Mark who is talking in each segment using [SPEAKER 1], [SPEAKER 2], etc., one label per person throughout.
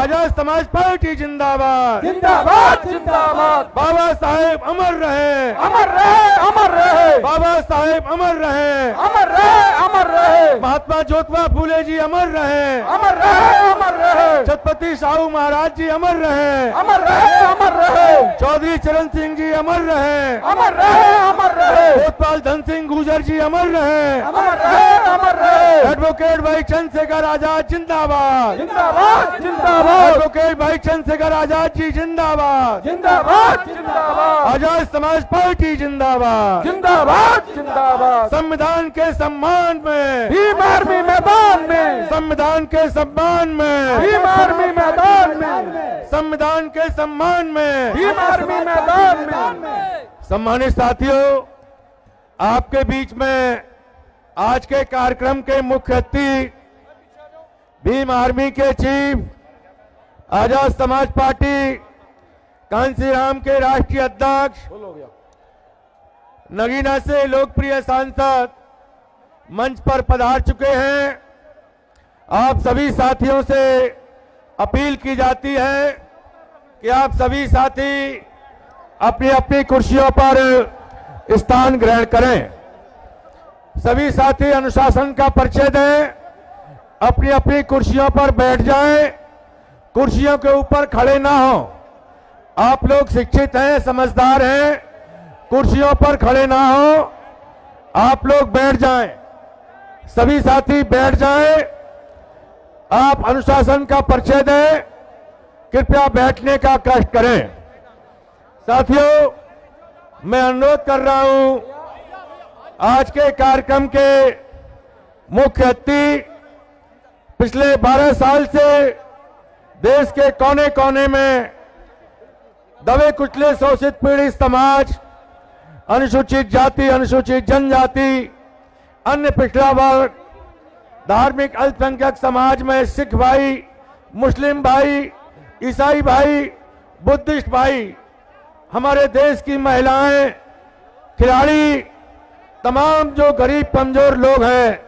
[SPEAKER 1] Azad Samaj party जिंदाबाद,
[SPEAKER 2] जिंदाबाद जिंदाबाद।
[SPEAKER 1] बाबा साहेब अमर रहे,
[SPEAKER 2] अमर रहे, अमर रहे,
[SPEAKER 1] बाबा साहेब अमर रहे,
[SPEAKER 2] अमर रहे, अमर रहे,
[SPEAKER 1] महात्मा ज्योतिबा फूले जी अमर रहे,
[SPEAKER 2] अमर रहे, अमर रहे,
[SPEAKER 1] छत्रपति साहू महाराज जी अमर रहे,
[SPEAKER 2] अमर रहे, अमर रहे,
[SPEAKER 1] चौधरी चरण सिंह जी अमर रहे,
[SPEAKER 2] अमर रहे, अमर रहे,
[SPEAKER 1] कोतवाल धन सिंह गुर्जर जी अमर रहे,
[SPEAKER 2] अमर रहे, अमर रहे,
[SPEAKER 1] एडवोकेट भाई चंद्रशेखर आजाद जिंदाबाद,
[SPEAKER 2] जिंदाबाद जिंदाबाद,
[SPEAKER 1] एडवोकेट भाई चंद्रशेखर आजाद जी जिंदाबाद,
[SPEAKER 2] जिंदाबाद जिंदाबाद,
[SPEAKER 1] आजाद समाज पार्टी जिंदाबाद,
[SPEAKER 2] जिंदाबाद जिंदाबाद।
[SPEAKER 1] संविधान के सम्मान में,
[SPEAKER 2] भीम आर्मी मैदान में,
[SPEAKER 1] संविधान के सम्मान में,
[SPEAKER 2] भीम आर्मी मैदान में,
[SPEAKER 1] संविधान के सम्मान में,
[SPEAKER 2] भीम आर्मी मैदान में।
[SPEAKER 1] सम्मानित साथियों, आपके बीच में आज के कार्यक्रम के मुख्य अतिथि भीम आर्मी के चीफ, आजाद समाज पार्टी कांसीराम के राष्ट्रीय अध्यक्ष, नगीना से लोकप्रिय सांसद मंच पर पधार चुके हैं। आप सभी साथियों से अपील की जाती है कि आप सभी साथी अपनी अपनी कुर्सियों पर स्थान ग्रहण करें। सभी साथी अनुशासन का परिचय दें, अपनी अपनी कुर्सियों पर बैठ जाएं, कुर्सियों के ऊपर खड़े ना हो। आप लोग शिक्षित हैं, समझदार हैं, कुर्सियों पर खड़े ना हो, आप लोग बैठ जाएं। सभी साथी बैठ जाएं। आप अनुशासन का परिचय दें, कृपया बैठने का कष्ट करें। साथियों, मैं अनुरोध कर रहा हूं, आज के कार्यक्रम के मुख्य अतिथि पिछले 12 साल से देश के कोने कोने में दबे कुचले शोषित पीड़ित समाज, अनुसूचित जाति, अनुसूचित जनजाति, अन्य पिछड़ा वर्ग, धार्मिक अल्पसंख्यक समाज में सिख भाई, मुस्लिम भाई, ईसाई भाई, बुद्धिस्ट भाई, हमारे देश की महिलाएं, खिलाड़ी, तमाम जो गरीब कमजोर लोग हैं,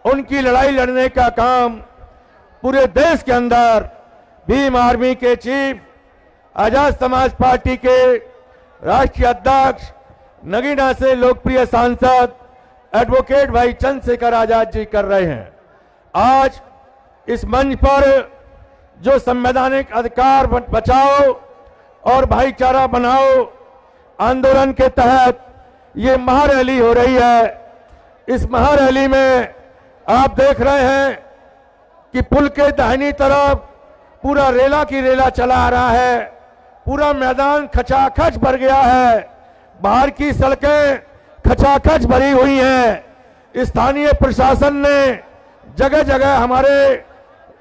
[SPEAKER 1] उनकी लड़ाई लड़ने का काम पूरे देश के अंदर भीम आर्मी के चीफ, आजाद समाज पार्टी के राष्ट्रीय अध्यक्ष, नगीना से लोकप्रिय सांसद एडवोकेट भाई चंद्रशेखर आजाद जी कर रहे हैं। आज इस मंच पर जो संवैधानिक अधिकार बचाओ और भाईचारा बनाओ आंदोलन के तहत ये महारैली हो रही है। इस महारैली में आप देख रहे हैं कि पुल के दाहिनी तरफ पूरा रेला की रेला चला आ रहा है, पूरा मैदान खचाखच भर गया है, बाहर की सड़कें खचाखच भरी हुई हैं। स्थानीय प्रशासन ने जगह जगह हमारे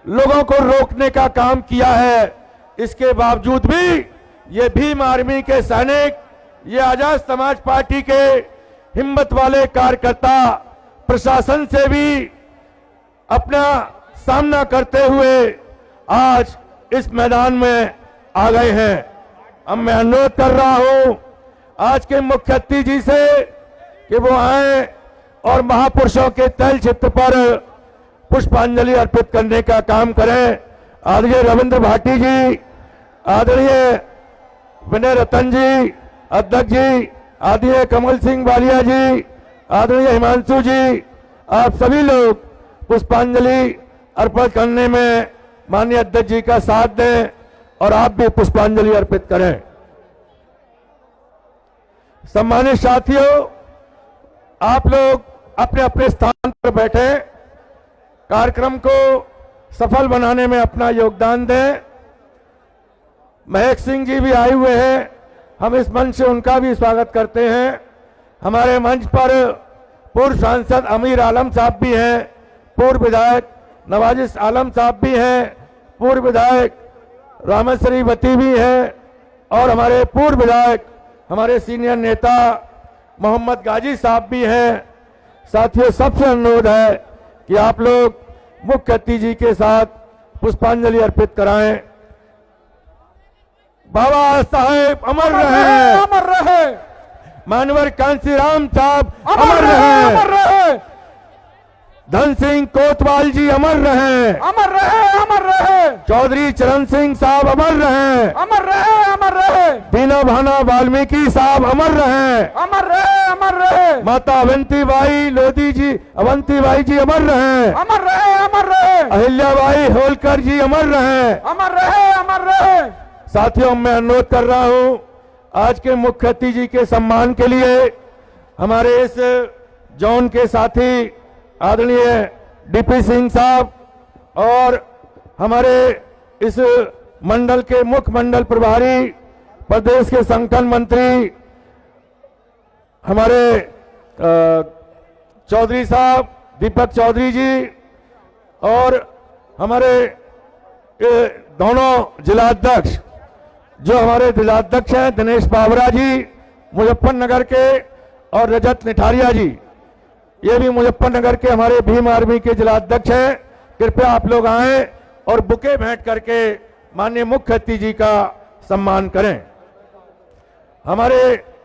[SPEAKER 1] लोगों को रोकने का काम किया है। इसके बावजूद भी ये भीम आर्मी के सैनिक, ये आजाद समाज पार्टी के हिम्मत वाले कार्यकर्ता प्रशासन से भी अपना सामना करते हुए आज इस मैदान में आ गए हैं। अब मैं अनुरोध कर रहा हूं आज के मुख्य अतिथि जी से कि वो आए और महापुरुषों के तैल चित्र पर पुष्पांजलि अर्पित करने का काम करें। आदरणीय रविंद्र भाटी जी, आदरणीय विनय रतन जी, अध्यक्ष जी, आदरणीय कमल सिंह बालिया जी, आदरणीय हिमांशु जी, आप सभी लोग पुष्पांजलि अर्पित करने में माननीय अध्यक्ष जी का साथ दें और आप भी पुष्पांजलि अर्पित करें। सम्मानित साथियों, आप लोग अपने अपने स्थान पर बैठे, कार्यक्रम को सफल बनाने में अपना योगदान दें। महक सिंह जी भी आए हुए हैं, हम इस मंच से उनका भी स्वागत करते हैं। हमारे मंच पर पूर्व सांसद अमीर आलम साहब भी हैं, पूर्व विधायक नवाजिश आलम साहब भी हैं, पूर्व विधायक रामेश्वरी वती भी हैं और हमारे पूर्व विधायक, हमारे सीनियर नेता मोहम्मद गाजी साहब भी हैं। साथियों, सबसे अनुरोध है कि आप लोग मुख्य अतिथि जी के साथ पुष्पांजलि अर्पित कराएं। बाबा साहेब अमर रहे,
[SPEAKER 2] अमर रहे,
[SPEAKER 1] मानवर कांसीराम साहब
[SPEAKER 2] अमर रहे, अमर रहे।
[SPEAKER 1] धन सिंह कोतवाल जी अमर रहे,
[SPEAKER 2] अमर रहे, अमर रहे,
[SPEAKER 1] चौधरी चरण सिंह साहब अमर रहे,
[SPEAKER 2] अमर रहे, अमर रहे,
[SPEAKER 1] दीना भाना वाल्मीकि साहब अमर रहे,
[SPEAKER 2] अमर रहे, अमर रहे,
[SPEAKER 1] माता अवंतीबाई लोधी जी, अवंतीबाई जी अमर रहे,
[SPEAKER 2] अमर रहे, अमर रहे,
[SPEAKER 1] अहिल्याबाई होलकर जी अमर रहे।
[SPEAKER 2] अमर रहे, अमर रहे।
[SPEAKER 1] साथियों, मैं अनुरोध कर रहा हूं आज के मुख्य अतिथि जी के सम्मान के लिए हमारे इस जोन के साथी आदरणीय डीपी सिंह साहब और हमारे इस मंडल के मुख्य मंडल प्रभारी प्रदेश के संगठन मंत्री हमारे चौधरी साहब दीपक चौधरी जी और हमारे दोनों जिलाध्यक्ष जो हमारे जिलाध्यक्ष हैं दिनेश बाबरा जी मुजफ्फरनगर के और रजत निठारिया जी, ये भी मुजफ्फरनगर के हमारे भीम आर्मी के जिलाध्यक्ष हैं। कृपया आप लोग आएं और बुके भेंट करके माननीय मुख्य अतिथि जी का सम्मान करें। हमारे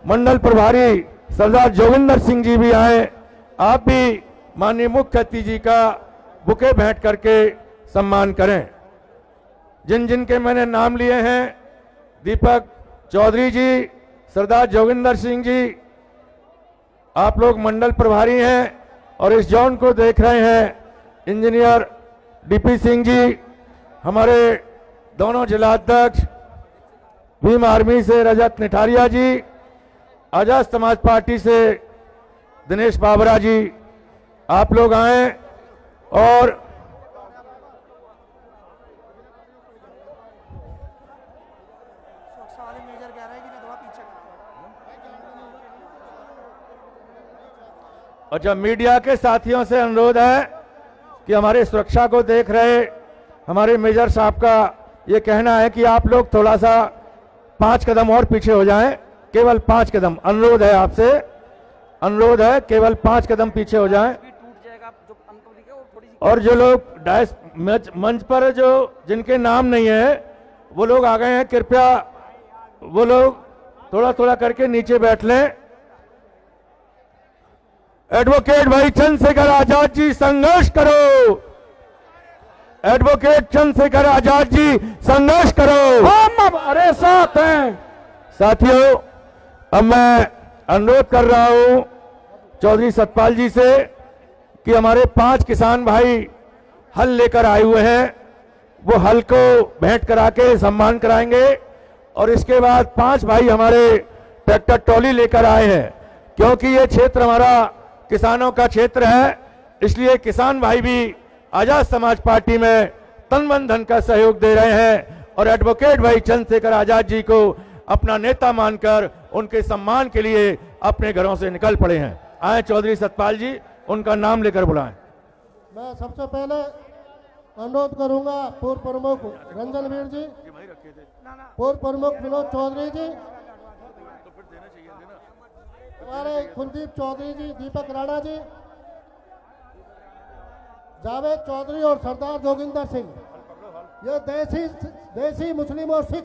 [SPEAKER 1] मंडल प्रभारी सरदार जोगिंदर सिंह जी भी आए, आप भी माननीय मुख्य अतिथि जी का बुके भेंट करके सम्मान करें। जिन जिन के मैंने नाम लिए हैं, दीपक चौधरी जी, सरदार जोगिंदर सिंह जी, आप लोग मंडल प्रभारी हैं और इस जोन को देख रहे हैं। इंजीनियर डीपी सिंह जी, हमारे दोनों जिलाध्यक्ष भीम आर्मी से रजत निठारिया जी, आजाद समाज पार्टी से दिनेश बाबरा जी, आप लोग आए और अच्छा, मीडिया के साथियों से अनुरोध है कि हमारे सुरक्षा को देख रहे हमारे मेजर साहब का ये कहना है कि आप लोग थोड़ा सा 5 कदम और पीछे हो जाएं, केवल 5 कदम, अनुरोध है आपसे, अनुरोध है, केवल 5 कदम पीछे हो जाएं। और जो लोग डायस मंच पर जो जिनके नाम नहीं है वो लोग आ गए हैं, कृपया वो लोग थोड़ा थोड़ा करके नीचे बैठ लें। एडवोकेट भाई चंद्रशेखर आजाद जी संघर्ष करो, एडवोकेट चंद्रशेखर आजाद जी संघर्ष करो।
[SPEAKER 2] हम अब अरे साथ हैं।
[SPEAKER 1] साथियों, अब मैं अनुरोध कर रहा हूं चौधरी सतपाल जी से कि हमारे 5 किसान भाई हल लेकर आए हुए हैं, वो हल को भेंट करा के सम्मान कराएंगे और इसके बाद 5 भाई हमारे ट्रैक्टर ट्रॉली लेकर आए हैं। क्योंकि ये क्षेत्र हमारा किसानों का क्षेत्र है, इसलिए किसान भाई भी आजाद समाज पार्टी में तन मन धन का सहयोग दे रहे हैं और एडवोकेट भाई चंद्रशेखर आजाद जी को अपना नेता मानकर उनके सम्मान के लिए अपने घरों से निकल पड़े हैं। आए चौधरी सतपाल जी, उनका नाम लेकर बुलाएं।
[SPEAKER 3] मैं सबसे पहले अनुरोध करूंगा पूर्व प्रमुख रंजन वीर जी, पूर्व प्रमुख विनोद चौधरी जी, हमारे कुलदीप चौधरी जी, दीपक राणा जी, जावेद चौधरी और सरदार जोगिंदर सिंह, ये देसी मुस्लिम और सिख,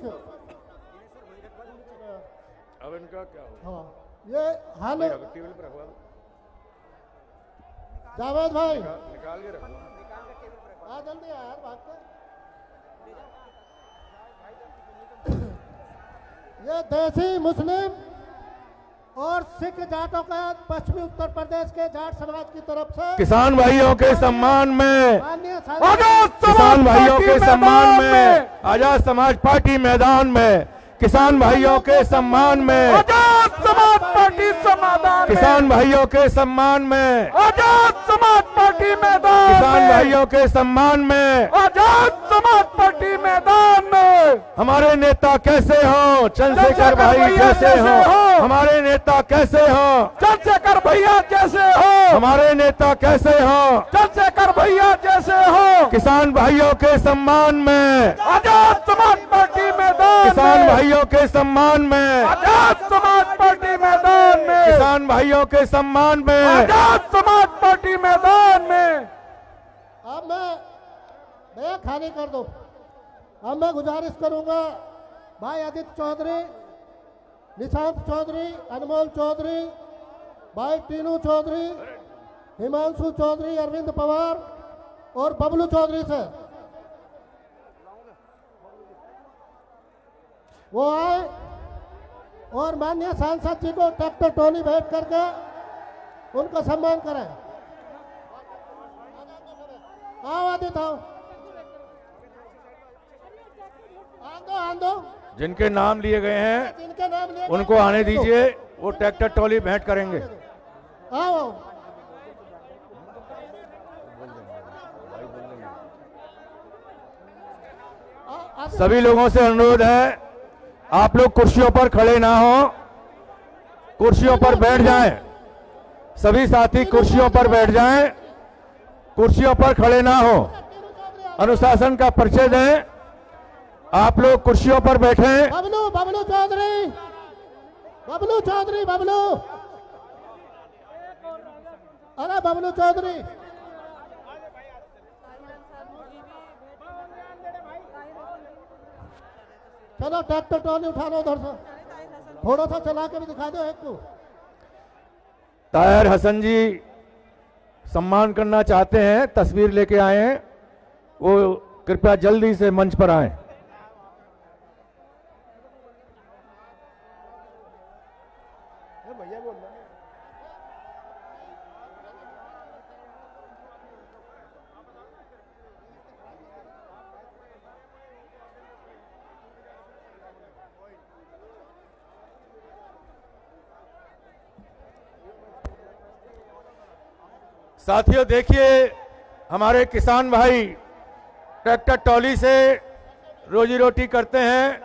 [SPEAKER 1] अब इनका क्या हो?
[SPEAKER 3] हाँ, ये हाल जावेद भाई
[SPEAKER 1] निकाल के रखो।
[SPEAKER 3] आ जल्दी आ यार, भाग के। ये देसी मुस्लिम और सिख जाटों का पश्चिमी उत्तर प्रदेश के जाट समाज की तरफ से
[SPEAKER 1] किसान भाइयों के सम्मान में,
[SPEAKER 3] माननीय
[SPEAKER 1] किसान भाइयों के सम्मान में आजाद समाज पार्टी मैदान में, किसान भाइयों के सम्मान में
[SPEAKER 2] आजाद समाज पार्टी समाधान,
[SPEAKER 1] किसान भाइयों के सम्मान में
[SPEAKER 2] आजाद समाज पार्टी मैदान,
[SPEAKER 1] किसान भाइयों के सम्मान में
[SPEAKER 2] आजाद समाज पार्टी मैदान में।
[SPEAKER 1] हमारे नेता कैसे हों? चंद्रशेखर भाई कैसे हों? हमारे नेता कैसे हों?
[SPEAKER 2] चंद्रशेखर भैया जैसे हो,
[SPEAKER 1] हमारे नेता कैसे हों?
[SPEAKER 2] चंद्रशेखर भैया जैसे हो,
[SPEAKER 1] किसान भाइयों के सम्मान में,
[SPEAKER 2] आजाद समाज पार्टी मैदान,
[SPEAKER 1] किसान भाइयों के सम्मान में,
[SPEAKER 2] आजाद समाज पार्टी मैदान में,
[SPEAKER 1] किसान भाइयों के सम्मान में,
[SPEAKER 2] आजाद समाज पार्टी मैदान में।
[SPEAKER 3] अब मैं खाली कर दो। अब मैं गुजारिश करूंगा भाई आदित्य चौधरी, निशांत चौधरी, अनमोल चौधरी, भाई टीनू चौधरी हिमांशु चौधरी, अरविंद पवार और बबलू चौधरी से वो आए और माननीय सांसद जी को ट्रैक्टर ट्रॉली भेंट करके उनका सम्मान करें। आओ आदित्य आओ, आंदो
[SPEAKER 1] जिनके नाम लिए गए हैं
[SPEAKER 3] जिनके नाम लिए
[SPEAKER 1] उनको आने दीजिए, वो ट्रैक्टर ट्रॉली भेंट करेंगे।
[SPEAKER 3] आओ
[SPEAKER 1] सभी लोगों से अनुरोध है, आप लोग कुर्सियों पर खड़े ना हो, कुर्सियों पर बैठ जाएं। सभी साथी कुर्सियों पर बैठ जाएं, कुर्सियों पर खड़े ना हो। अनुशासन का परिचय दें। आप लोग कुर्सियों पर बैठें।
[SPEAKER 3] बबलू बबलू चौधरी, बबलू चौधरी, बबलू, अरे बबलू चौधरी, चलो ट्रैक्टर ट्रॉली उठा लो उधर से, थोड़ा सा चला के भी दिखा दो एक को।
[SPEAKER 1] ताहिर हसन जी सम्मान करना चाहते हैं, तस्वीर लेके आए हैं, वो कृपया जल्दी से मंच पर आए। साथियों देखिए, हमारे किसान भाई ट्रैक्टर ट्रॉली से रोजी रोटी करते हैं,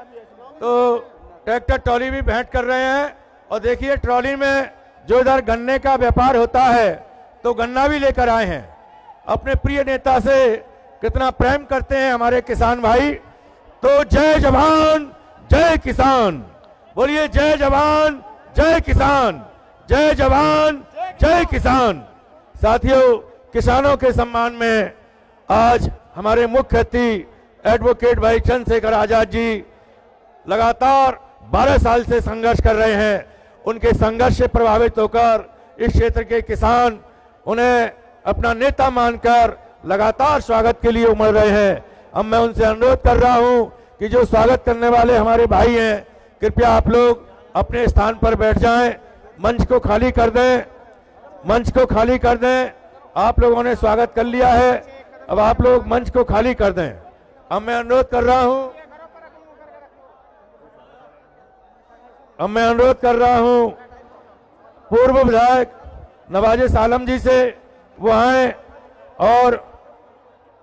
[SPEAKER 1] तो ट्रैक्टर ट्रॉली भी भेंट कर रहे हैं। और देखिए ट्रॉली में जो इधर गन्ने का व्यापार होता है तो गन्ना भी लेकर आए हैं। अपने प्रिय नेता से कितना प्रेम करते हैं हमारे किसान भाई। तो जय जवान जय किसान, बोलिए जय जवान जय किसान, जय जवान जय किसान। साथियों, किसानों के सम्मान में आज हमारे मुख्य अतिथि एडवोकेट भाई चंद्रशेखर आजाद जी लगातार 12 साल से संघर्ष कर रहे हैं। उनके संघर्ष से प्रभावित होकर इस क्षेत्र के किसान उन्हें अपना नेता मानकर लगातार स्वागत के लिए उमड़ रहे हैं। अब मैं उनसे अनुरोध कर रहा हूं कि जो स्वागत करने वाले हमारे भाई हैं, कृपया आप लोग अपने स्थान पर बैठ जाएं, मंच को खाली कर दें, मंच को खाली कर दें। आप लोगों ने स्वागत कर लिया है, अब आप लोग मंच को खाली कर दें। अब मैं अनुरोध कर रहा हूं, पूर्व विधायक नवाजिश आलम जी से वो आए और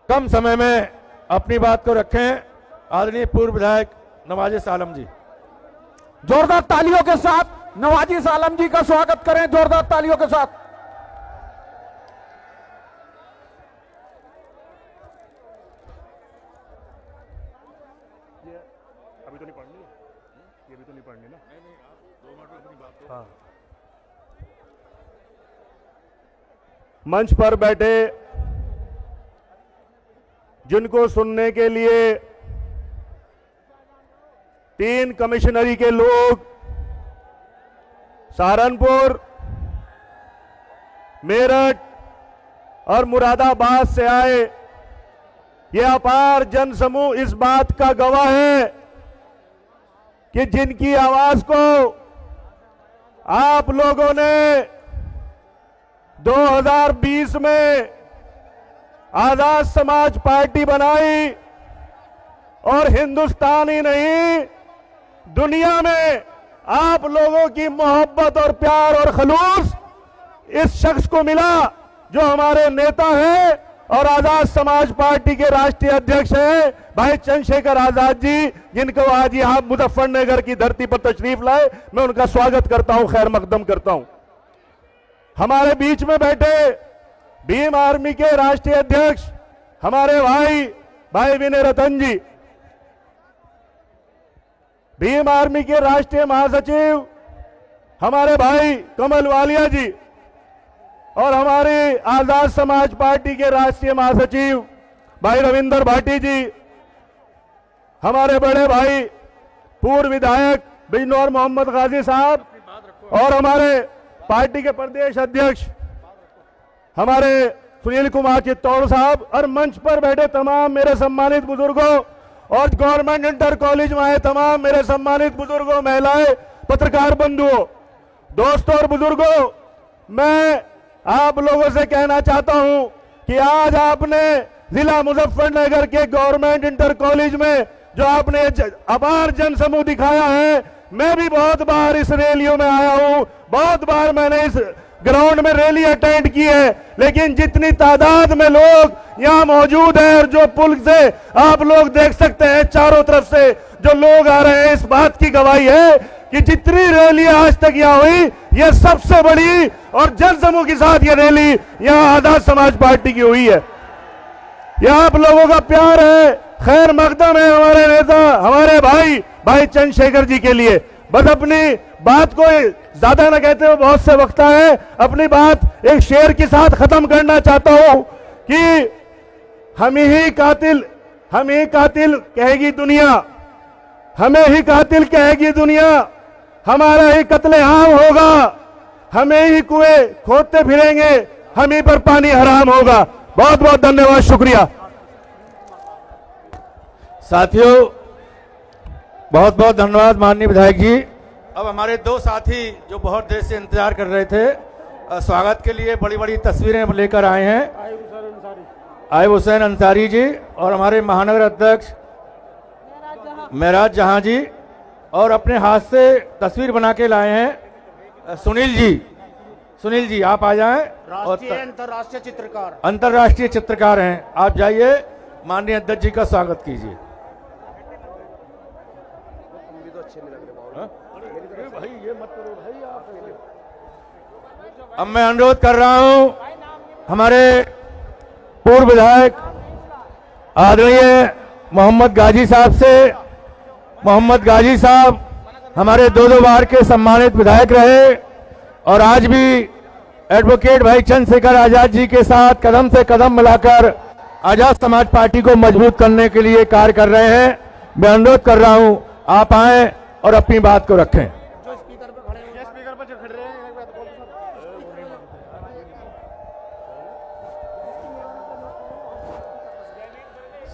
[SPEAKER 1] कम समय में अपनी बात को रखें। आदरणीय पूर्व विधायक नवाजिश आलम जी,
[SPEAKER 2] जोरदार तालियों के साथ नवाजिश आलम जी का स्वागत करें, जोरदार तालियों के साथ।
[SPEAKER 4] अभी तो नहीं पढ़नी, ये भी तो नहीं पढ़नी ना। हाँ। मंच पर बैठे जिनको सुनने के लिए 3 कमिश्नरी के लोग सहारनपुर, मेरठ और मुरादाबाद से आए, ये अपार जनसमूह इस बात का गवाह है कि जिनकी आवाज को आप लोगों ने 2020 में आजाद समाज पार्टी बनाई और हिंदुस्तान ही नहीं दुनिया में आप लोगों की मोहब्बत और प्यार और खलूस इस शख्स को मिला जो हमारे नेता हैं और आजाद समाज पार्टी के राष्ट्रीय अध्यक्ष हैं भाई चंद्रशेखर आजाद जी, जिनको आज यहां मुजफ्फरनगर की धरती पर तशरीफ लाए। मैं उनका स्वागत करता हूं, खैर मकदम करता हूं। हमारे बीच में बैठे भीम आर्मी के राष्ट्रीय अध्यक्ष हमारे भाई विनय रतन जी, भीम आर्मी के राष्ट्रीय महासचिव हमारे भाई कमल वालिया जी, और हमारे आजाद समाज पार्टी के राष्ट्रीय महासचिव भाई रविंदर भाटी जी, हमारे बड़े भाई पूर्व विधायक बिजनौर मोहम्मद गाजी साहब, और हमारे पार्टी के प्रदेश अध्यक्ष हमारे सुनील कुमार चित्तौड़ साहब और मंच पर बैठे तमाम मेरे सम्मानित बुजुर्गों और गवर्नमेंट इंटर कॉलेज में आए तमाम मेरे सम्मानित बुजुर्गों, महिलाएं, पत्रकार बंधुओं, दोस्तों और बुजुर्गों, मैं आप लोगों से कहना चाहता हूं कि आज आपने जिला मुजफ्फरनगर के गवर्नमेंट इंटर कॉलेज में जो आपने अपार जनसमूह दिखाया है, मैं भी बहुत बार इस रैलियों में आया हूं, बहुत बार मैंने इस ग्राउंड में रैली अटेंड की है, लेकिन जितनी तादाद में लोग यहाँ मौजूद हैं और जो पुल से आप लोग देख सकते हैं चारों तरफ से जो लोग आ रहे हैं, इस बात की गवाही है कि जितनी रैली आज तक यहाँ हुई, ये सबसे बड़ी और जनसमूह के साथ ये रैली यहाँ आजाद समाज पार्टी की हुई है। यह आप लोगों का प्यार है, खैर मकदम है हमारे नेता, हमारे भाई चंद्रशेखर जी के लिए। बस अपनी बात को ज्यादा न कहते हुए, बहुत से वक्ता है, अपनी बात एक शेर के साथ खत्म करना चाहता हूं कि हम ही कातिल कहेगी दुनिया, हमें ही कातिल कहेगी दुनिया, हमारा ही कत्लेआम होगा, हमें ही कुएं खोदते फिरेंगे, हम ही पर पानी हराम होगा। बहुत बहुत धन्यवाद, शुक्रिया।
[SPEAKER 1] साथियों बहुत बहुत धन्यवाद माननीय विधायक जी। अब हमारे दो साथी जो बहुत देर से इंतजार कर रहे थे, स्वागत के लिए बड़ी बड़ी तस्वीरें लेकर आए हैं, आयब हुसैन अंसारी जी और हमारे महानगर अध्यक्ष मेराज जहां जी, और अपने हाथ से तस्वीर बना के लाए हैं सुनील जी आप आ जाएं। अंतर्राष्ट्रीय चित्रकार हैं, आप जाइए, माननीय अध्यक्ष जी का स्वागत कीजिए। अब मैं अनुरोध कर रहा हूं हमारे पूर्व विधायक आदरणीय मोहम्मद गाजी साहब से। मोहम्मद गाजी साहब हमारे दो बार के सम्मानित विधायक रहे और आज भी एडवोकेट भाई चंद्रशेखर आजाद जी के साथ कदम से कदम मिलाकर आजाद समाज पार्टी को मजबूत करने के लिए कार्य कर रहे हैं। मैं अनुरोध कर रहा हूं आप आएं और अपनी बात को रखें।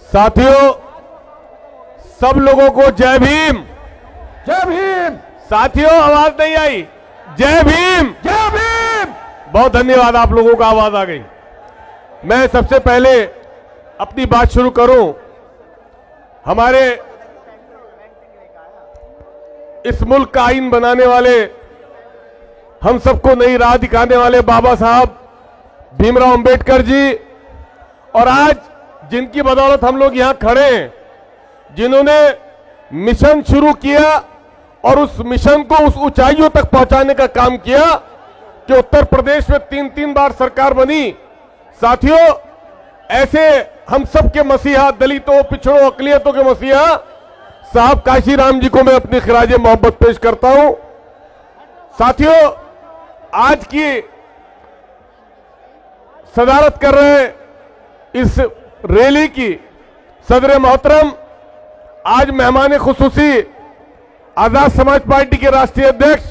[SPEAKER 4] साथियों, सब लोगों को जय भीम।
[SPEAKER 2] जय भीम।
[SPEAKER 4] साथियों, आवाज नहीं आई, जय भीम।
[SPEAKER 2] जय भीम।
[SPEAKER 4] बहुत धन्यवाद, आप लोगों का आवाज आ गई। मैं सबसे पहले अपनी बात शुरू करूं, हमारे इस मुल्क का आईन बनाने वाले, हम सबको नई राह दिखाने वाले बाबा साहब भीमराव अंबेडकर जी, और आज जिनकी बदौलत हम लोग यहां खड़े हैं, जिन्होंने मिशन शुरू किया और उस मिशन को उस ऊंचाइयों तक पहुंचाने का काम किया कि उत्तर प्रदेश में 3 बार सरकार बनी। साथियों, ऐसे हम सबके मसीहा, दलितों, पिछड़ों, अकलियतों के मसीहा साहब काशीराम जी को मैं अपनी खिराज मोहब्बत पेश करता हूं। साथियों, आज की सदारत कर रहे इस रैली की सदर मोहतरम, आज मेहमान खुसूसी आजाद समाज पार्टी के राष्ट्रीय अध्यक्ष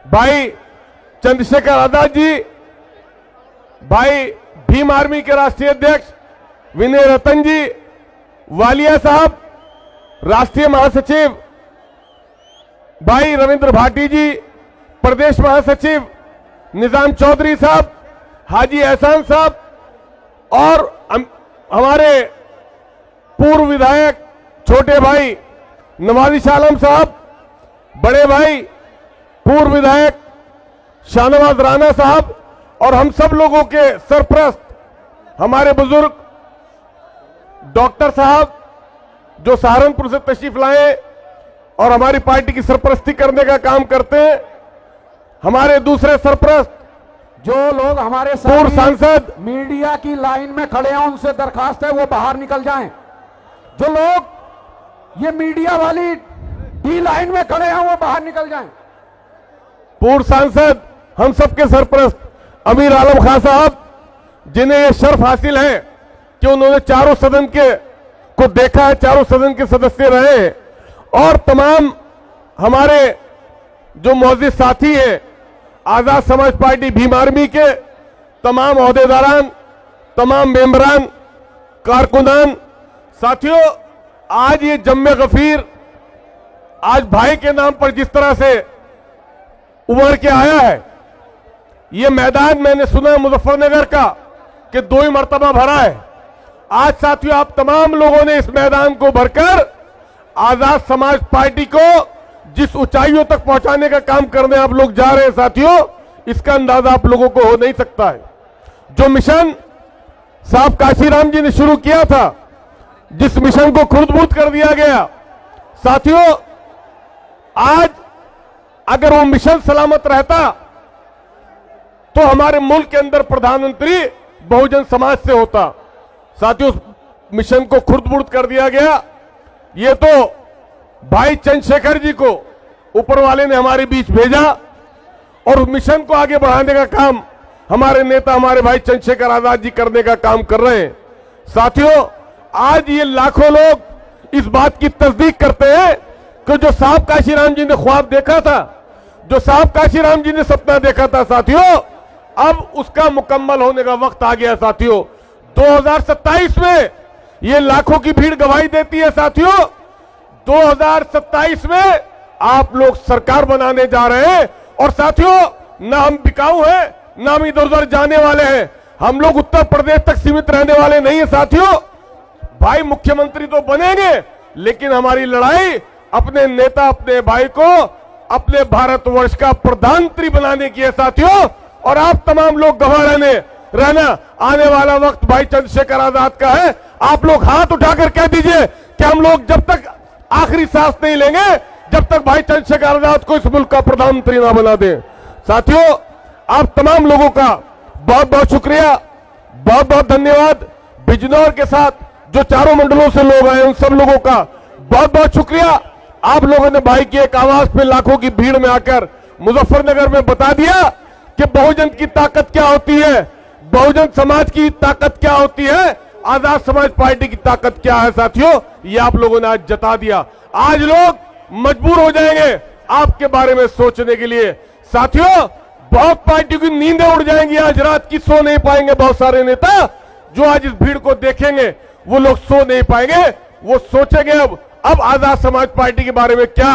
[SPEAKER 4] भाई चंद्रशेखर आजाद जी, भाई भीम आर्मी के राष्ट्रीय अध्यक्ष विनय रतन जी, वालिया साहब, राष्ट्रीय महासचिव भाई रविंद्र भाटी जी, प्रदेश महासचिव निजाम चौधरी साहब, हाजी एहसान साहब, और हमारे पूर्व विधायक छोटे भाई नवाजी आलम साहब, बड़े भाई पूर्व विधायक शाहनवाज राणा साहब, और हम सब लोगों के सरप्रस्त हमारे बुजुर्ग डॉक्टर साहब जो सहारनपुर से तशरीफ लाए और हमारी पार्टी की सरपरस्ती करने का काम करते हैं, हमारे दूसरे सरप्रस्त
[SPEAKER 2] जो लोग हमारे
[SPEAKER 4] पूर्व सांसद
[SPEAKER 2] मीडिया की लाइन में खड़े हैं, उनसे दरखास्त है वो बाहर निकल जाएं। जो लोग ये मीडिया वाली डी लाइन में खड़े हैं वो बाहर निकल जाएं।
[SPEAKER 4] पूर्व सांसद हम सबके सरपरस्त अमीर आलम खान साहब, जिन्हें यह शर्फ हासिल है कि उन्होंने चारों सदन को देखा है, चारों सदन के सदस्य रहे हैं, और तमाम हमारे जो मौजूद साथी हैं आजाद समाज पार्टी भीम आर्मी के, तमाम ओहदेदारान, तमाम मेंबरान, कारकुनान, साथियों, आज ये जम्मे गफीर आज भाई के नाम पर जिस तरह से उभर के आया है, ये मैदान मैंने सुना मुजफ्फरनगर का कि 2 ही मर्तबा भरा है। आज साथियों, आप तमाम लोगों ने इस मैदान को भरकर आजाद समाज पार्टी को जिस ऊंचाइयों तक पहुंचाने का काम करने आप लोग जा रहे हैं साथियों, इसका अंदाजा आप लोगों को हो नहीं सकता है। जो मिशन साहब काशीराम जी ने शुरू किया था, जिस मिशन को खुर्द-बुर्द कर दिया गया साथियों, आज अगर वो मिशन सलामत रहता तो हमारे मुल्क के अंदर प्रधानमंत्री बहुजन समाज से होता। साथियों, उस मिशन को खुर्द-बुर्द कर दिया गया। ये तो भाई चंद्रशेखर जी को ऊपर वाले ने हमारे बीच भेजा और उस मिशन को आगे बढ़ाने का काम हमारे नेता, हमारे भाई चंद्रशेखर आजाद जी करने का काम कर रहे हैं। साथियों, आज ये लाखों लोग इस बात की तस्दीक करते हैं कि जो साहब काशीराम जी ने ख्वाब देखा था, जो साहब काशीराम जी ने सपना देखा था साथियों, अब उसका मुकम्मल होने का वक्त आ गया साथियों। 2027 में ये लाखों की भीड़ गवाही देती है साथियों। 2027 में आप लोग सरकार बनाने जा रहे हैं और साथियों, ना हम बिकाऊ हैं, ना हम इधर उधर जाने वाले हैं। हम लोग उत्तर प्रदेश तक सीमित रहने वाले नहीं है साथियों। भाई मुख्यमंत्री तो बनेंगे, लेकिन हमारी लड़ाई अपने नेता, अपने भाई को अपने भारतवर्ष का प्रधानमंत्री बनाने की है साथियों। और आप तमाम लोग गवाह रहना, आने वाला वक्त भाई चंद्रशेखर आजाद का है। आप लोग हाथ उठाकर कह दीजिए कि हम लोग जब तक आखिरी सांस नहीं लेंगे, जब तक भाई चंद्रशेखर आजाद को इस मुल्क का प्रधानमंत्री ना बना दें। साथियों, आप तमाम लोगों का बहुत बहुत शुक्रिया, बहुत बहुत धन्यवाद। बिजनौर के साथ जो चारों मंडलों से लोग आए, उन सब लोगों का बहुत बहुत शुक्रिया। आप लोगों ने भाई की एक आवाज पे लाखों की भीड़ में आकर मुजफ्फरनगर में बता दिया कि बहुजन की ताकत क्या होती है, बहुजन समाज की ताकत क्या होती है, आजाद समाज पार्टी की ताकत क्या है साथियों। ये आप लोगों ने आज जता दिया। आज लोग मजबूर हो जाएंगे आपके बारे में सोचने के लिए साथियों। बहुत पार्टी की नींदें उड़ जाएंगी, आज रात की सो नहीं पाएंगे। बहुत सारे नेता जो आज इस भीड़ को देखेंगे वो लोग सो नहीं पाएंगे, वो सोचेंगे अब आजाद समाज पार्टी के बारे में क्या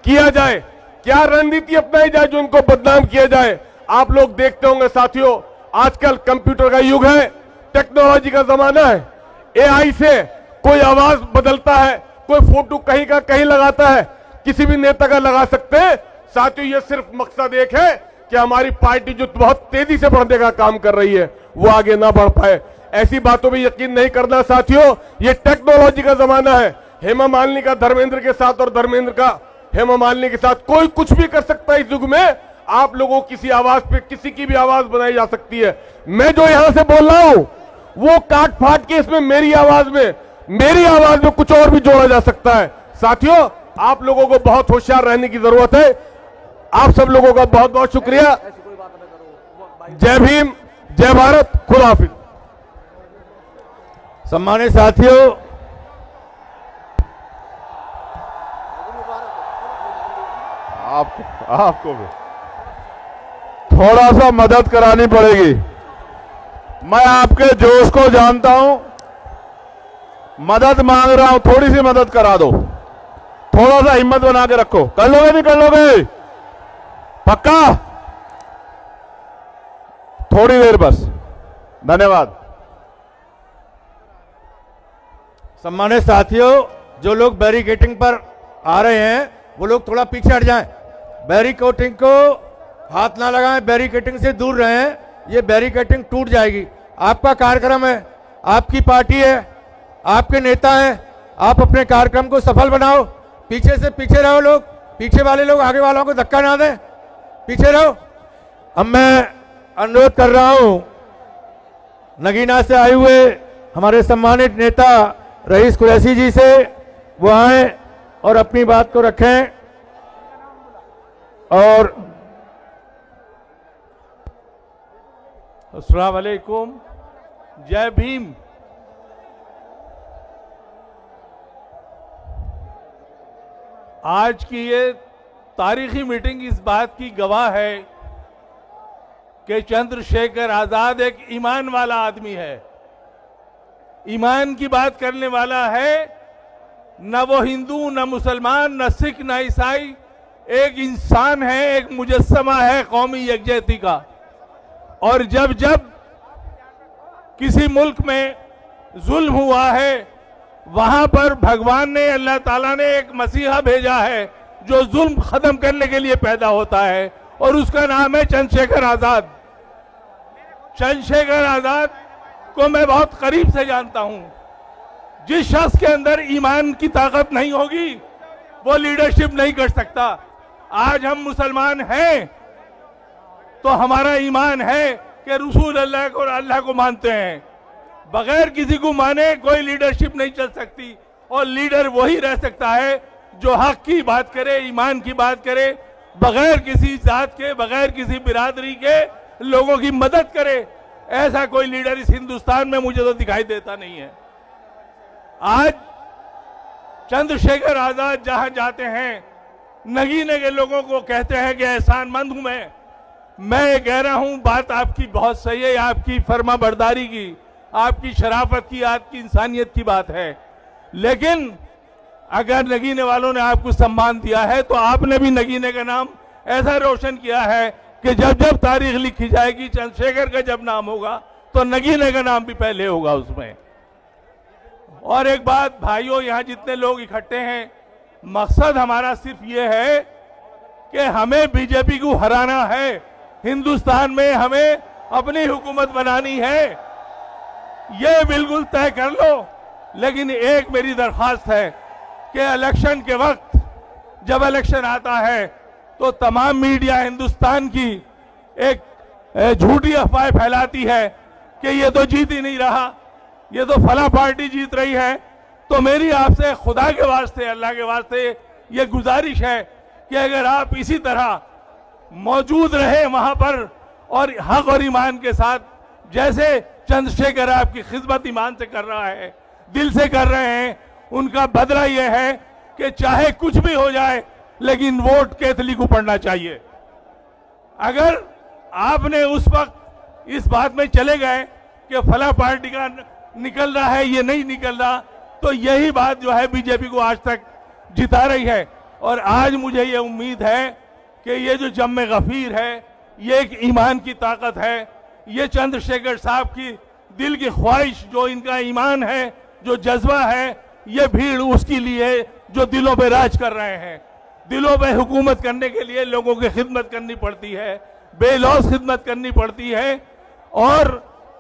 [SPEAKER 4] किया जाए, क्या रणनीति अपनाई जाए जो उनको बदनाम किया जाए। आप लोग देखते होंगे साथियों, आजकल कंप्यूटर का युग है, टेक्नोलॉजी का जमाना है। एआई से कोई आवाज बदलता है, कोई फोटो कहीं का कहीं लगाता है, किसी भी नेता का लगा सकते हैं साथियों। ये सिर्फ मकसद एक है कि हमारी पार्टी जो बहुत तेजी से बढ़ने का काम कर रही है वो आगे ना बढ़ पाए। ऐसी बातों में यकीन नहीं करना साथियों। ये टेक्नोलॉजी का जमाना है। हेमा मालिनी का धर्मेंद्र के साथ और धर्मेंद्र का हेमा मालिनी के साथ कोई कुछ भी कर सकता है। इस युग में आप लोगों किसी आवाज पे किसी की भी आवाज बनाई जा सकती है। मैं जो यहां से बोल रहा हूं वो काट फाट के इसमें मेरी आवाज में कुछ और भी जोड़ा जा सकता है साथियों। आप लोगों को बहुत होशियार रहने की जरूरत है। आप सब लोगों का बहुत बहुत शुक्रिया। जय भीम, जय भारत, खुदा हाफिज।
[SPEAKER 1] सम्मानित साथियों,
[SPEAKER 4] आपको भी थोड़ा सा मदद करानी पड़ेगी। मैं आपके जोश को जानता हूं, मदद मांग रहा हूं, थोड़ी सी मदद करा दो। थोड़ा सा हिम्मत बना के रखो। कर लोगे नहीं कर लोगे? पक्का? थोड़ी देर बस। धन्यवाद।
[SPEAKER 1] सम्मानित साथियों, जो लोग बैरिकेडिंग पर आ रहे हैं वो लोग थोड़ा पीछे हट जाएं। बैरिकेडिंग को हाथ ना लगाएं, बैरिकेडिंग से दूर रहें। ये बैरिकेडिंग टूट जाएगी। आपका कार्यक्रम है, आपकी पार्टी है, आपके नेता हैं, आप अपने कार्यक्रम को सफल बनाओ। पीछे से पीछे रहो लोग, पीछे वाले लोग आगे वालों को धक्का ना दें, पीछे रहो। अब मैं अनुरोध कर रहा हूं नगीना से आए हुए हमारे सम्मानित नेता रईस कुरैशी जी से, वो आए और अपनी बात को रखें। और
[SPEAKER 5] अस्सलाम वालेकुम, जय भीम। आज की ये तारीखी मीटिंग इस बात की गवाह है कि चंद्रशेखर आजाद एक ईमान वाला आदमी है, ईमान की बात करने वाला है। न वो हिंदू, न मुसलमान, न सिख, न ईसाई, एक इंसान है, एक मुजस्समा है कौमी यकजहती का। और जब जब किसी मुल्क में जुल्म हुआ है, वहां पर भगवान ने, अल्लाह ताला ने एक मसीहा भेजा है जो जुल्म खत्म करने के लिए पैदा होता है, और उसका नाम है चंद्रशेखर आजाद। चंद्रशेखर आजाद को मैं बहुत करीब से जानता हूं। जिस शख्स के अंदर ईमान की ताकत नहीं होगी वो लीडरशिप नहीं कर सकता। आज हम मुसलमान हैं तो हमारा ईमान है कि रसूल अल्लाह को और अल्लाह को मानते हैं। बगैर किसी को माने कोई लीडरशिप नहीं चल सकती, और लीडर वही रह सकता है जो हक की बात करे, ईमान की बात करे, बगैर किसी जात के, बगैर किसी बिरादरी के लोगों की मदद करे। ऐसा कोई लीडर इस हिंदुस्तान में मुझे तो दिखाई देता नहीं है। आज चंद्रशेखर आजाद जहां जाते हैं, नगीने के लोगों को कहते हैं कि एहसानमंद हूं मैं ये कह रहा हूं, बात आपकी बहुत सही है, आपकी फर्मा बरदारी की, आपकी शराफत की, आपकी इंसानियत की बात है। लेकिन अगर नगीने वालों ने आपको सम्मान दिया है तो आपने भी नगीने का नाम ऐसा रोशन किया है कि जब जब तारीख लिखी जाएगी, चंद्रशेखर का जब नाम होगा तो नगीने का नाम भी पहले होगा उसमें। और एक बात भाइयों, यहां जितने लोग इकट्ठे हैं, मकसद हमारा सिर्फ ये है कि हमें बीजेपी को हराना है, हिंदुस्तान में हमें अपनी हुकूमत बनानी है, ये बिल्कुल तय कर लो। लेकिन एक मेरी दरख्वास्त है कि इलेक्शन के वक्त, जब इलेक्शन आता है तो तमाम मीडिया हिंदुस्तान की एक झूठी अफवाह फैलाती है कि ये तो जीत ही नहीं रहा, ये तो फला पार्टी जीत रही है। तो मेरी आपसे खुदा के वास्ते, अल्लाह के वास्ते ये गुजारिश है कि अगर आप इसी तरह मौजूद रहे वहां पर और हक और ईमान के साथ, जैसे चंद्रशेखर आपकी खिदमत ईमान से कर रहा है, दिल से कर रहे हैं, उनका बदला यह है कि चाहे कुछ भी हो जाए लेकिन वोट कैथली को पड़ना चाहिए। अगर आपने उस वक्त इस बात में चले गए कि फला पार्टी का निकल रहा है, ये नहीं निकल रहा, तो यही बात जो है बीजेपी को आज तक जिता रही है। और आज मुझे ये उम्मीद है कि ये जो जम्मे गफीर है, ये एक ईमान की ताकत है, ये चंद्रशेखर साहब की दिल की ख्वाहिश, जो इनका ईमान है, जो जज्बा है, ये भीड़ उसके लिए जो दिलों पे राज कर रहे हैं। दिलों पे हुकूमत करने के लिए लोगों की खिदमत करनी पड़ती है, बेलौस खिदमत करनी पड़ती है। और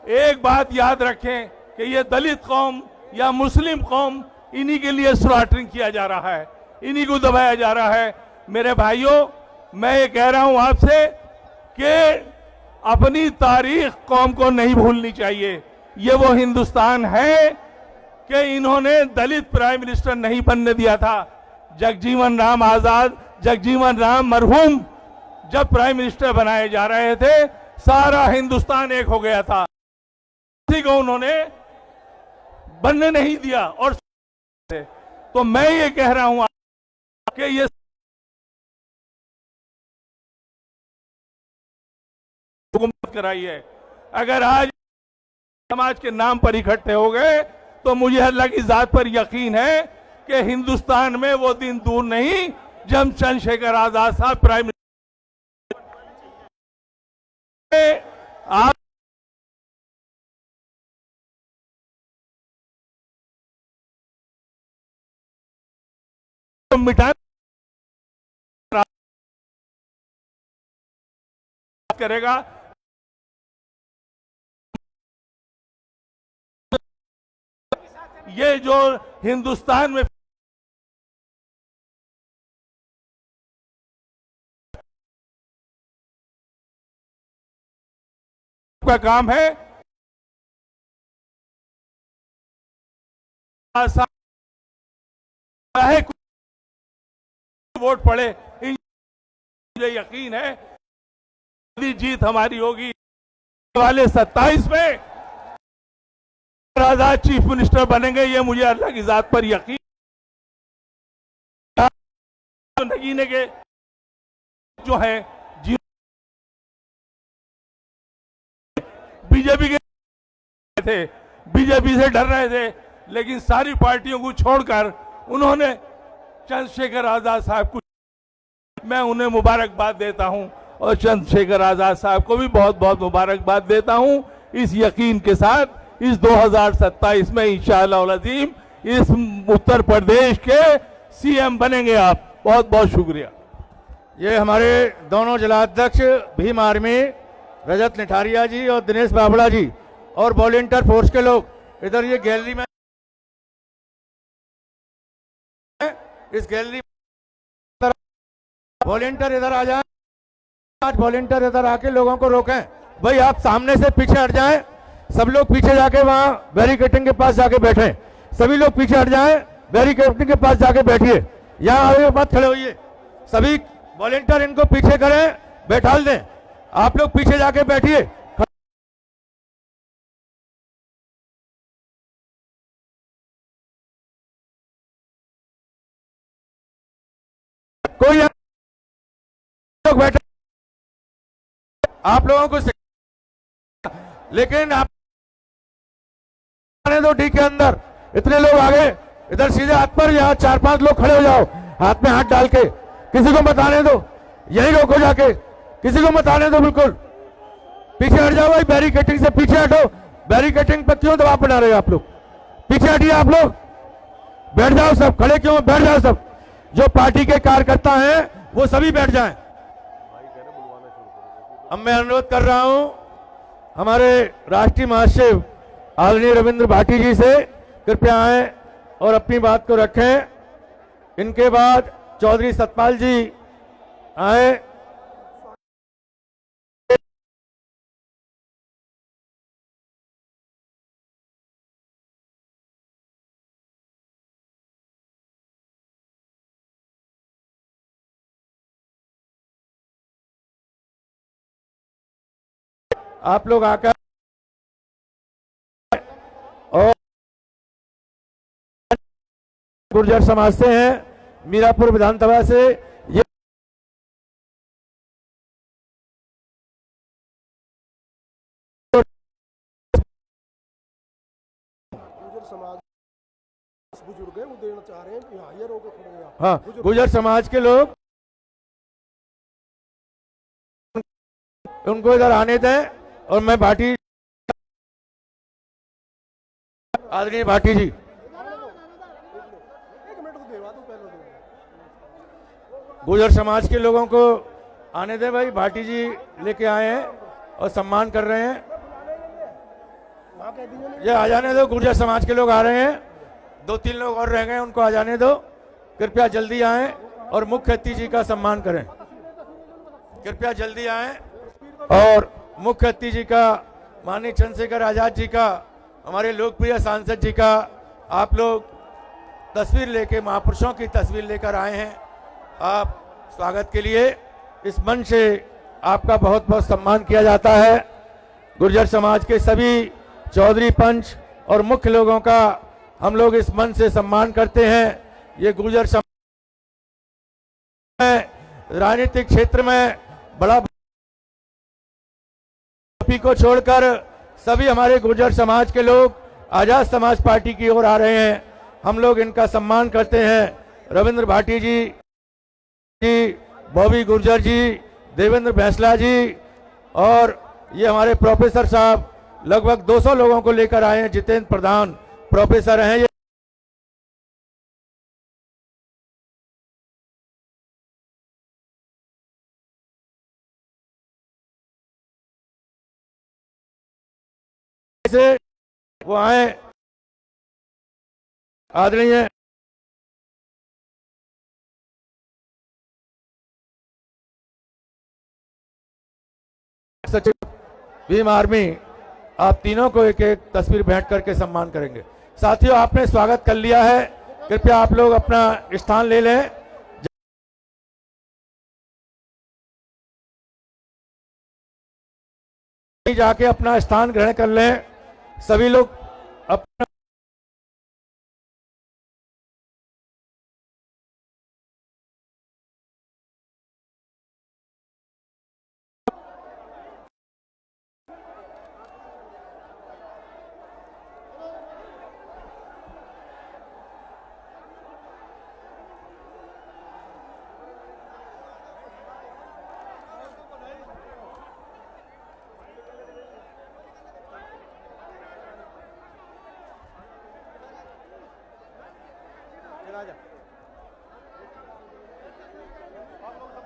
[SPEAKER 5] एक बात याद रखें कि ये दलित कौम या मुस्लिम कौम, इन्हीं के लिए स्लॉटरिंग किया जा रहा है, इन्हीं को दबाया जा रहा है। मेरे भाइयों, मैं ये कह रहा हूं आपसे कि अपनी तारीख कौम को नहीं भूलनी चाहिए। ये वो हिंदुस्तान है कि इन्होंने दलित प्राइम मिनिस्टर नहीं बनने दिया था। जगजीवन राम आजाद, जगजीवन राम मरहूम जब प्राइम मिनिस्टर बनाए जा रहे थे, सारा हिंदुस्तान एक हो गया था, किसी को उन्होंने बनने नहीं दिया। और तो मैं ये कह रहा हूं कि ये हुकूमत कराई है। अगर आज समाज के नाम पर इकट्ठे हो गए तो मुझे अल्लाह की जात पर यकीन है कि हिंदुस्तान में वो दिन दूर नहीं जब चंद्रशेखर आजाद साहब प्राइम मिनिस्टर। आप मिटा करेगा, ये जो हिंदुस्तान में का काम है, चाहे वोट पड़े, मुझे यकीन है जीत हमारी होगी। वाले 27 में आजाद चीफ मिनिस्टर बनेंगे, ये मुझे अल्लाह की जात पर यकीन। नगीने के जो है बीजेपी के थे, बीजेपी से डर रहे थे, लेकिन सारी पार्टियों को छोड़कर उन्होंने चंद्रशेखर आजाद साहब को, मैं उन्हें मुबारकबाद देता हूं और चंद्रशेखर आजाद साहब को भी बहुत बहुत मुबारकबाद देता हूं, इस यकीन के साथ इस 2027 में इंशाअल्लाह अज़ीम इस उत्तर प्रदेश के सीएम बनेंगे आप। बहुत बहुत शुक्रिया।
[SPEAKER 1] ये हमारे दोनों जिलाध्यक्ष भीम आर्मी रजत निठारिया जी और दिनेश बाबड़ा जी और वॉलेंटियर फोर्स के लोग इधर ये गैलरी में, इस गैलरी वॉलेंटियर इधर आ जाए, आज वॉलेंटियर इधर आके लोगों को रोकें। भाई आप सामने से पीछे हट जाएं, सब लोग पीछे जाके वहां बैरिकेडिंग के पास जाके बैठे, सभी लोग पीछे हट जाएं, बैरिकेडिंग के पास जाके बैठिए, यहाँ आगे मत खड़े होइए, सभी वॉलेंटियर इनको पीछे करें, बैठाल दें, आप लोग पीछे जाके बैठिए। कोई लोग बैठे, आप लोगों को लेकिन आप आने दो डी के अंदर, इतने लोग आगे, इधर सीधे हाथ पर, यहाँ 4-5 लोग खड़े हो जाओ, हाथ में हाथ डाल के, किसी को मत आने दो, यही रोको जाके, किसी को मत आने दो, बिल्कुल पीछे हट जाओ भाई, बैरिकेडिंग से पीछे हटो, बैरिकेडिंग पर क्यों दबाव बना रहे हो आप लोग, पीछे हटिए आप लोग, बैठ जाओ सब, खड़े क्यों, बैठ जाओ सब, जो पार्टी के कार्यकर्ता हैं वो सभी बैठ जाएं। अब मैं अनुरोध कर रहा हूं हमारे राष्ट्रीय महासचिव आदरणीय रविंद्र भाटी जी से, कृपया आए और अपनी बात को रखें। इनके बाद चौधरी सतपाल जी आए। आप लोग आकर और गुर्जर समाज से हैं, मीरापुर विधानसभा से, ये
[SPEAKER 3] गुर्जर समाज बुजुर्ग है, वो देना चाह रहे हैं कि हाँ ये रोके खड़े हैं।
[SPEAKER 1] हाँ, गुर्जर समाज के लोग उनको इधर आने दें और मैं भाटी, आदरणीय भाटी जी, गुर्जर समाज के लोगों को आने दें भाई, भाटी जी लेके आए हैं और सम्मान कर रहे हैं, ये आ जाने दो, गुर्जर समाज के लोग आ रहे हैं, 2-3 लोग और रह गए, उनको आ जाने दो, कृपया जल्दी आएं और मुख्य अतिथि जी का सम्मान करें, कृपया जल्दी आएं और मुख्य अतिथि जी का, माननीय चंद्रशेखर आजाद जी का, हमारे लोकप्रिय सांसद जी का आप लोग तस्वीर लेके, महापुरुषों की तस्वीर लेकर आए हैं, आप स्वागत के लिए इस मंच से आपका बहुत बहुत सम्मान किया जाता है। गुर्जर समाज के सभी चौधरी पंच और मुख्य लोगों का हम लोग इस मंच से सम्मान करते हैं। ये गुर्जर समाज राजनीतिक क्षेत्र में बड़ा को छोड़कर सभी हमारे गुर्जर समाज के लोग आजाद समाज पार्टी की ओर आ रहे हैं, हम लोग इनका सम्मान करते हैं। रविंद्र भाटी जी, बॉबी गुर्जर जी, देवेंद्र भैंसला जी और ये हमारे प्रोफेसर साहब लगभग 200 लोगों को लेकर आए हैं। जितेंद्र प्रधान प्रोफेसर हैं, ये से वो आए। आदरणीय सचिव भीम आर्मी, आप तीनों को एक एक तस्वीर भेंट करके सम्मान करेंगे। साथियों, आपने स्वागत कर लिया है, कृपया आप लोग अपना स्थान ले लें। जाके अपना स्थान ग्रहण कर लें, सभी लोग अपना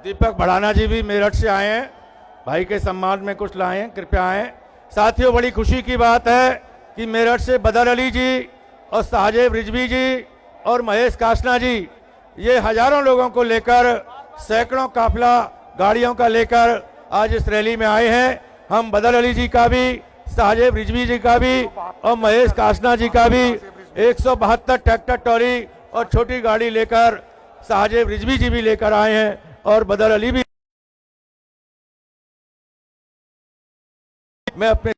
[SPEAKER 1] दीपक भड़ाना जी भी मेरठ से आए हैं, भाई के सम्मान में कुछ लाए हैं, कृपया आए। साथियों, बड़ी खुशी की बात है कि मेरठ से बदर अली जी और साजिब रिजवी जी और महेश कासना जी, ये हजारों लोगों को लेकर, सैकड़ों काफिला गाड़ियों का लेकर आज इस रैली में आए हैं। हम बदर अली जी का भी, साजिब रिजवी जी का भी और महेश कासना जी का भी 172 ट्रैक्टर ट्रॉली और छोटी गाड़ी लेकर साजिब रिजवी जी भी लेकर आए हैं और बदर अली भी। मैं अपने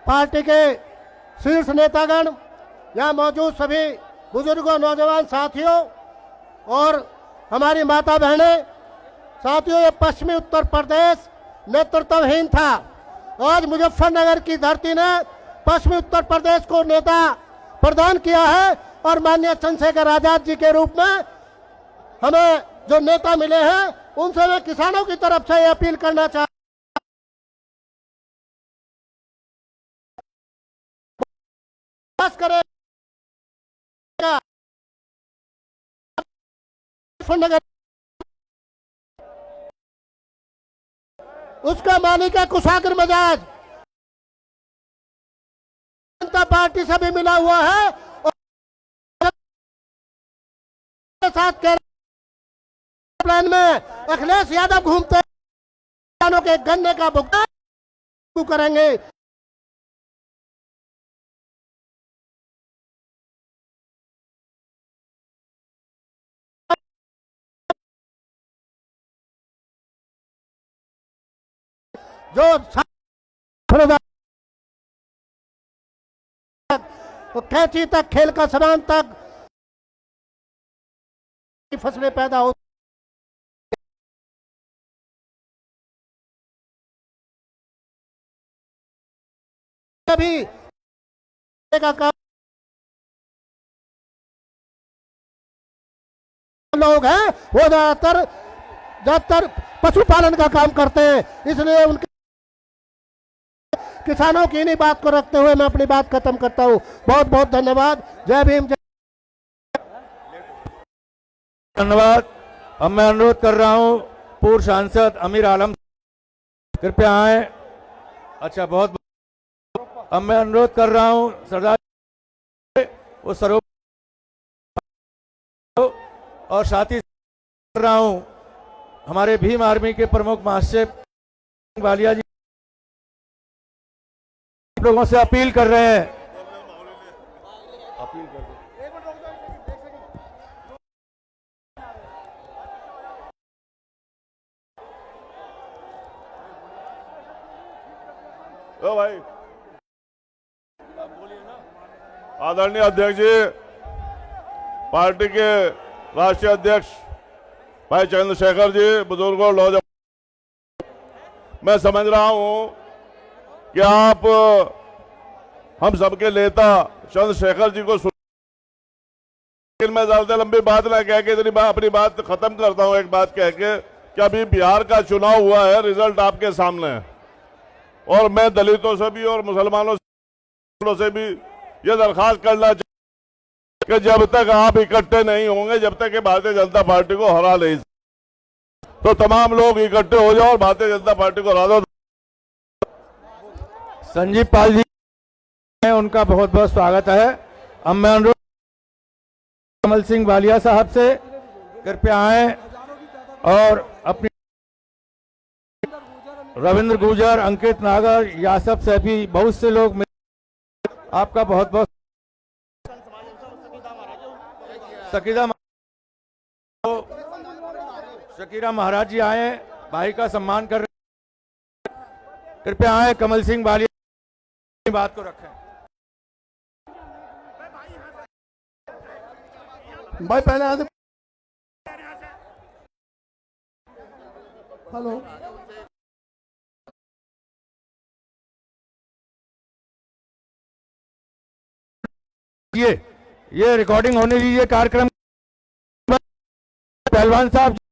[SPEAKER 3] पार्टी के शीर्ष नेतागण, यहाँ मौजूद सभी बुजुर्गों, नौजवान साथियों और हमारी माता बहनें, साथियों, ये पश्चिमी उत्तर प्रदेश नेतृत्वहीन था। आज मुजफ्फरनगर की धरती ने पश्चिमी उत्तर प्रदेश को नेता प्रदान किया है और माननीय चंद्रशेखर आजाद जी के रूप में हमें जो नेता मिले हैं, उनसे मैं किसानों की तरफ से अपील करना चाहता करेगा। उसका मालिक है कुशाग्र मिजाज, जनता पार्टी से भी मिला हुआ है और साथ प्लान में अखिलेश यादव घूमते किसानों के गन्ने का भुगतान करेंगे। जो कैंची तक, खेल का सामान तक फसलें पैदा हो, भी का काम लोग हैं वो ज्यादातर पशुपालन का काम करते हैं, इसलिए उनके किसानों की इन्हीं बात को रखते हुए मैं अपनी बात खत्म करता हूं। बहुत बहुत धन्यवाद। जय भीम,
[SPEAKER 1] धन्यवाद। अब मैं अनुरोध कर रहा हूं पूर्व सांसद अमीर आलम, कृपया आए। अच्छा, बहुत। अब मैं अनुरोध कर रहा हूं सरदार वो सरोवर और साथ ही कर रहा हूं हमारे भीम आर्मी के प्रमुख महाशय वालिया जी लोगों से अपील कर रहे हैं। अपील कर
[SPEAKER 4] दो भाई। आदरणीय अध्यक्ष जी, पार्टी के राष्ट्रीय अध्यक्ष भाई चंद्रशेखर जी, बुजुर्गों, नौजवान, मैं समझ रहा हूं कि आप हम सबके नेता चंद्रशेखर जी को लेकिन मैं ज्यादा लंबी बात ना कह के अपनी बात खत्म करता हूं एक बात कह के कि अभी बिहार का चुनाव हुआ है, रिजल्ट आपके सामने है और मैं दलितों से भी और मुसलमानों से भी ये दरखास्त करना चाहिए कि जब तक आप इकट्ठे नहीं होंगे, जब तक कि भारतीय जनता पार्टी को हरा नहीं, तो तमाम लोग इकट्ठे हो जाओ और भारतीय जनता पार्टी को हरा दो।
[SPEAKER 1] संजीव पाल जी, उनका बहुत बहुत स्वागत है। अब मैं अनुरोध कमल सिंह वालिया साहब से, कृपया आए और अपनी रविंद्र गुर्जर, अंकित नागर, यासफ सैफी, बहुत से लोग आपका बहुत बहुत। शकीरा महाराज जी आए, भाई का सम्मान कर रहे हैं, कृपया आए। कमल सिंह वालिया बात को रखें।
[SPEAKER 6] भाई पहले यहाँ से हेलो
[SPEAKER 1] ये रिकॉर्डिंग होने दीजिए कार्यक्रम। पहलवान साहब